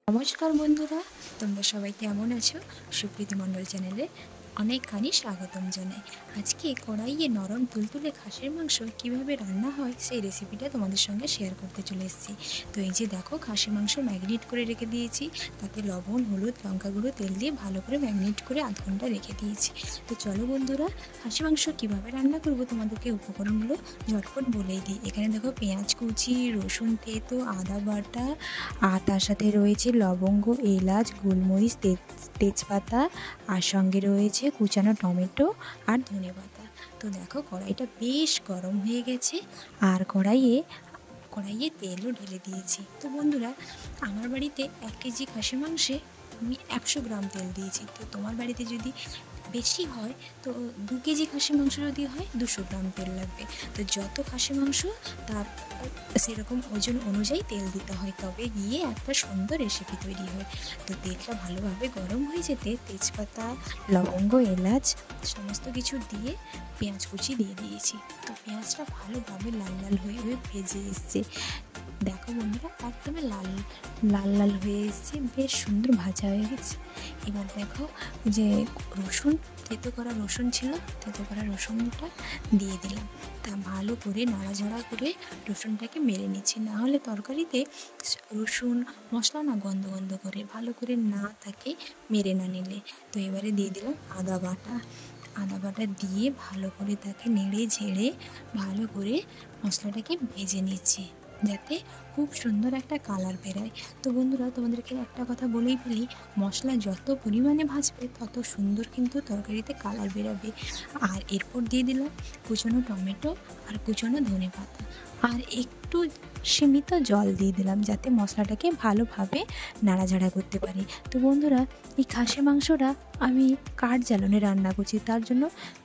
নমস্কার বন্ধুরা, তোমরা সবাই কেমন আছো? সুপ্রীতি মণ্ডল চ্যানেলে অনেকখানি স্বাগতম জানাই। আজকে কড়াইয়ে নরম তুলতুলে খাসির মাংস কিভাবে রান্না হয় সেই রেসিপিটা তোমাদের সঙ্গে শেয়ার করতে চলে এসেছি। তো এই যে দেখো, খাসির মাংস ম্যারিনেট করে রেখে দিয়েছি। তাতে লবণ, হলুদ, লঙ্কা গুঁড়ো, তেল দিয়ে ভালো করে ম্যারিনেট করে আধ ঘন্টা রেখে দিয়েছি। তো চলো বন্ধুরা, খাসি মাংস কীভাবে রান্না করব তোমাদেরকে উপকরণগুলো ঝটপট বলেই দিই। এখানে দেখো, পেঁয়াজ কুচি, রসুন থেতো, আদা বাটা, আর তার সাথে রয়েছে লবঙ্গ, এলাচ, গোলমরিচ, তেজপাতা, আর সঙ্গে রয়েছে কুচানো টমেটো আর ধনেপাতা। তো দেখো, কড়াইটা বেশ গরম হয়ে গেছে আর কড়াইয়ে তেলও ঢেলে দিয়েছি। তো বন্ধুরা, আমার বাড়িতে 1 কেজি খাসি মাংসে আমি 100 গ্রাম তেল দিয়েছি। তো তোমার বাড়িতে যদি বেশি হয়, তো 2 কেজি খাসি মাংস যদি হয় 200 গ্রাম তেল লাগবে। তো যত খাসি মাংস তার সেরকম ওজন অনুযায়ী তেল দিতে হয়, তবে গিয়ে একটা সুন্দর রেসিপি তৈরি হয়। তো তেলটা ভালোভাবে গরম হয়ে যেতে তেজপাতা, লবঙ্গ, এলাচ সমস্ত কিছু দিয়ে পেঁয়াজ কুচি দিয়ে দিয়েছি। তো পেঁয়াজটা ভালোভাবে লাল লাল হয়ে ভেজে এসছে। দেখো বন্ধুরা, একদম লাল লাল লাল হয়ে এসছে, বেশ সুন্দর ভাজা হয়ে গেছে। এবার দেখো, যে থেতো করা রসুন ছিল, থেতো করা রসুনটা দিয়ে দিলাম। তা ভালো করে নাড়াচাড়া করে রসুনটাকে মেরে নিচ্ছি, না হলে তরকারিতে রসুন মশলা না গন্ধ গন্ধ করে, ভালো করে না তাকে মেরে না নিলে। তো এবারে দিয়ে দিলাম আদা বাটা দিয়ে ভালো করে তাকে নেড়ে ঝেড়ে ভালো করে মশলাটাকে ভেজে নিচ্ছি, যাতে খুব সুন্দর একটা কালার বেরোয়। তো বন্ধুরা, তোমাদেরকে একটা কথা বলেই ফেলি, মশলা যত পরিমাণে ভাজবে তত সুন্দর কিন্তু তরকারিতে কালার বেরোবে। আর এরপর দিয়ে দিলাম কুচনো টমেটো আর কুচনো ধনেপাতা, আর একটু সীমিত জল দিয়ে দিলাম, যাতে মশলাটাকে ভালোভাবে নাড়াচাড়া করতে পারি। তো বন্ধুরা, এই খাসি মাংসটা আমি কাঠ জ্বালনে রান্না করছি, তার জন্য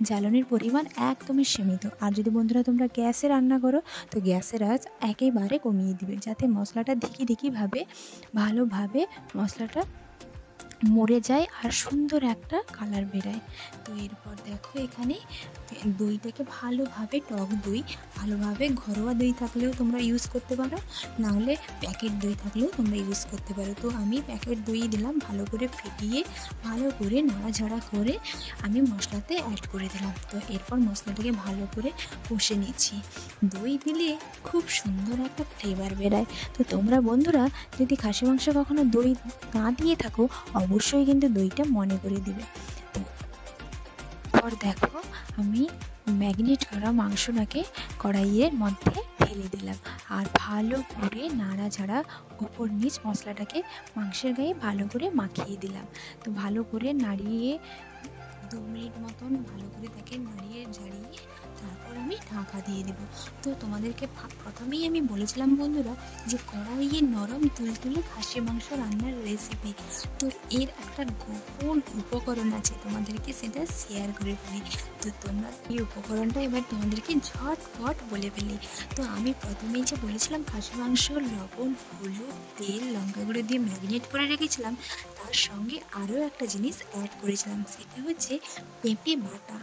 জ্বালনির পরিমাণ একদমই সীমিত। আর যদি বন্ধুরা তোমরা গ্যাসে রান্না করো, তো গ্যাসের আঁচ একেবারে কমিয়ে দিবে, যাতে মশলাটা ধিকিভাবে ভালোভাবে মশলাটা মরে যায় আর সুন্দর একটা কালার বেরোয়। তো এরপর দেখো, এখানে দইটাকে ভালোভাবে, টক দই ভালোভাবে, ঘরোয়া দই থাকলেও তোমরা ইউজ করতে পারো, নাহলে প্যাকেট দই থাকলেও তোমরা ইউজ করতে পারো। তো আমি প্যাকেট দই দিলাম, ভালো করে ফেটিয়ে ভালো করে নাড়াচাড়া করে আমি মশলাতে অ্যাড করে দিলাম। তো এরপর মশলাটাকে ভালো করে কষে নিচ্ছি। দই দিলে খুব সুন্দর একটা ফ্লেভার বেরোয়। তো তোমরা বন্ধুরা, যদি খাসি মাংস কখনো দই না দিয়ে থাকো, অবশ্যই কিন্তু দইটা মনে করে দিবে। পর দেখো, আমি ম্যারিনেট করা মাংসটাকে কড়াইয়ের মধ্যে ঢেলে দিলাম আর ভালো করে নাড়াচাড়া ওপর নিচ মশলাটাকে মাংসের গায়ে ভালো করে মাখিয়ে দিলাম। তো ভালো করে নাড়িয়ে 2 মিনিট মতন ভালো করে তাকে নাড়িয়ে ঝাড়িয়ে তারপর আমি ঢাকা দিয়ে দেবো। তো তোমাদেরকে প্রথমেই আমি বলেছিলাম বন্ধুরা, যে কড়াইয়ে নরম তুলতুলে খাসি মাংস রান্নার রেসিপি। তো এর একটা গোপন উপকরণ আছে, তোমাদেরকে সেটা শেয়ার করে ফেলি। তো তোমরা এই উপকরণটা এবার তোমাদেরকে ঝটপট বলে ফেলি। তো আমি প্রথমেই যে বলেছিলাম, খাসি মাংস লবণ, হলুদ, তেল, লঙ্কা গুঁড়ো দিয়ে ম্যারিনেট করে রেখেছিলাম, তার সঙ্গে আরও একটা জিনিস অ্যাড করেছিলাম, সেটা হচ্ছে পেঁপে বাটা।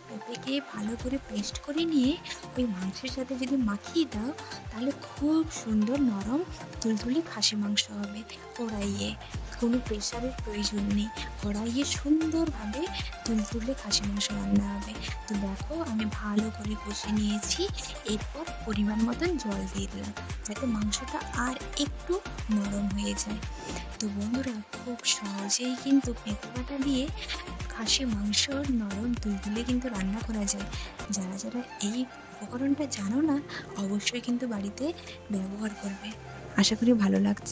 পেঁপেকে ভালো করে পেস্ট করে নিয়ে ওই মাংসের সাথে যদি মাখিয়ে দাও, তাহলে খুব সুন্দর নরম তুলতুলে খাসি মাংস হবে। কড়াইয়ে কোনো প্রেশারের প্রয়োজন নেই, কড়াইয়ে সুন্দরভাবে তুলতুলে খাসি মাংস রান্না হবে। তো দেখো, আমি ভালো করে কষে নিয়েছি। এরপর পরিমাণ মতন জল দিয়ে দিলাম, যাতে মাংসটা আর একটু নরম হয়ে যায়। তো বন্ধুরা, খুব সহজেই কিন্তু পেঁপে বাটা দিয়ে খাসি মাংস নরম তুলতুলে কিন্তু রান্না করা যায়। যারা এই উপকরণটা জানো না, অবশ্যই কিন্তু বাড়িতে ব্যবহার করবে। আশা করি ভালো লাগছে।